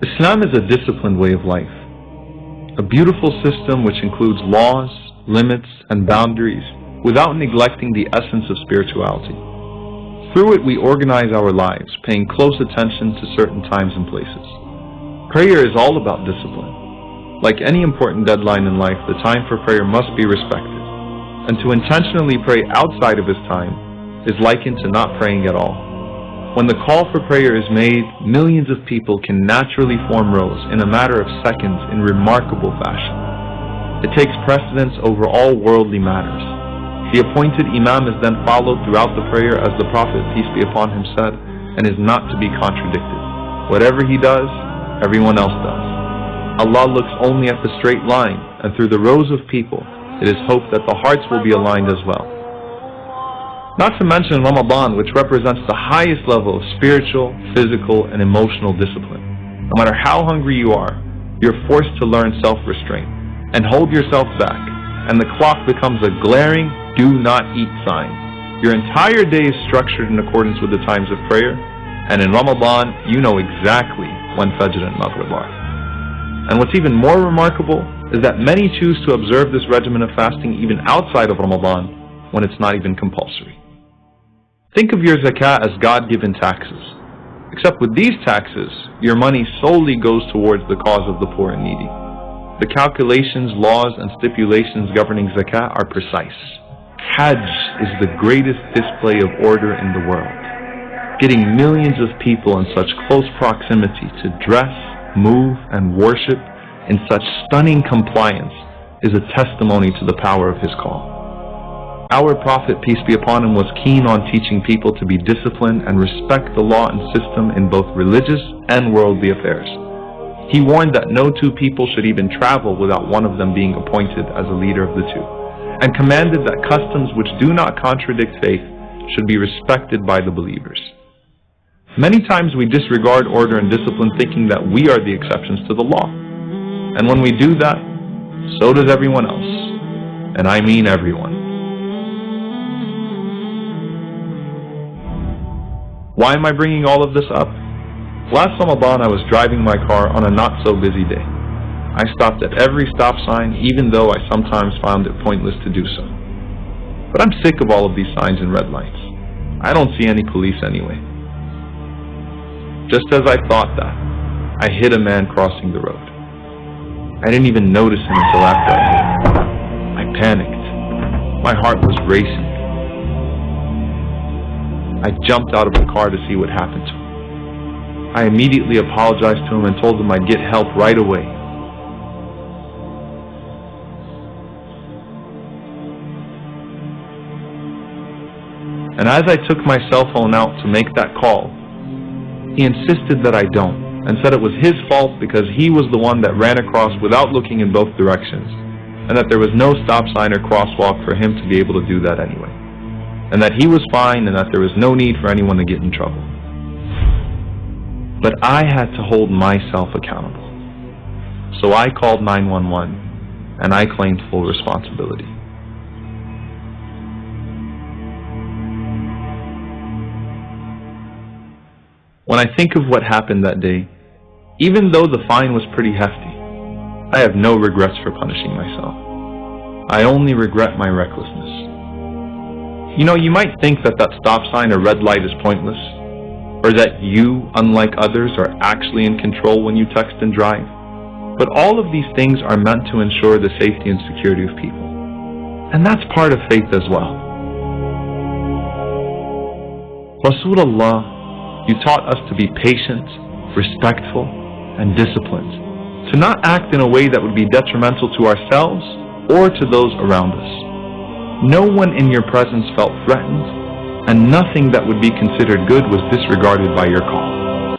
Islam is a disciplined way of life, a beautiful system which includes laws, limits, and boundaries without neglecting the essence of spirituality. Through it we organize our lives, paying close attention to certain times and places. Prayer is all about discipline. Like any important deadline in life, the time for prayer must be respected, and to intentionally pray outside of this time is likened to not praying at all. When the call for prayer is made, millions of people can naturally form rows in a matter of seconds in remarkable fashion. It takes precedence over all worldly matters. The appointed Imam is then followed throughout the prayer as the Prophet, peace be upon him, said, and is not to be contradicted. Whatever he does, everyone else does. Allah looks only at the straight line, and through the rows of people, it is hoped that the hearts will be aligned as well. Not to mention Ramadan, which represents the highest level of spiritual, physical, and emotional discipline. No matter how hungry you are, you're forced to learn self-restraint and hold yourself back, and the clock becomes a glaring do not eat sign. Your entire day is structured in accordance with the times of prayer, and in Ramadan, you know exactly when Fajr and Maghrib are. And what's even more remarkable is that many choose to observe this regimen of fasting even outside of Ramadan when it's not even compulsory. Think of your zakah as God-given taxes. Except with these taxes, your money solely goes towards the cause of the poor and needy. The calculations, laws, and stipulations governing zakah are precise. Hajj is the greatest display of order in the world. Getting millions of people in such close proximity to dress, move, and worship in such stunning compliance is a testimony to the power of his call. Our Prophet, peace be upon him, was keen on teaching people to be disciplined and respect the law and system in both religious and worldly affairs. He warned that no two people should even travel without one of them being appointed as a leader of the two, and commanded that customs which do not contradict faith should be respected by the believers. Many times we disregard order and discipline, thinking that we are the exceptions to the law. And when we do that, so does everyone else. And I mean everyone. Why am I bringing all of this up? Last Ramadan I was driving my car on a not so busy day. I stopped at every stop sign, even though I sometimes found it pointless to do so. But I'm sick of all of these signs and red lights. I don't see any police anyway. Just as I thought that, I hit a man crossing the road. I didn't even notice him until after I hit him. I panicked. My heart was racing. I jumped out of the car to see what happened to him. I immediately apologized to him and told him I'd get help right away. And as I took my cell phone out to make that call, he insisted that I don't, and said it was his fault because he was the one that ran across without looking in both directions, and that there was no stop sign or crosswalk for him to be able to do that anyway, and that he was fine and that there was no need for anyone to get in trouble. But I had to hold myself accountable. So I called 911 and I claimed full responsibility. When I think of what happened that day, even though the fine was pretty hefty, I have no regrets for punishing myself. I only regret my recklessness. You know, you might think that that stop sign or red light is pointless, or that you, unlike others, are actually in control when you text and drive. But all of these things are meant to ensure the safety and security of people. And that's part of faith as well. Rasulullah, you taught us to be patient, respectful, and disciplined, to not act in a way that would be detrimental to ourselves or to those around us. No one in your presence felt threatened, and nothing that would be considered good was disregarded by your call.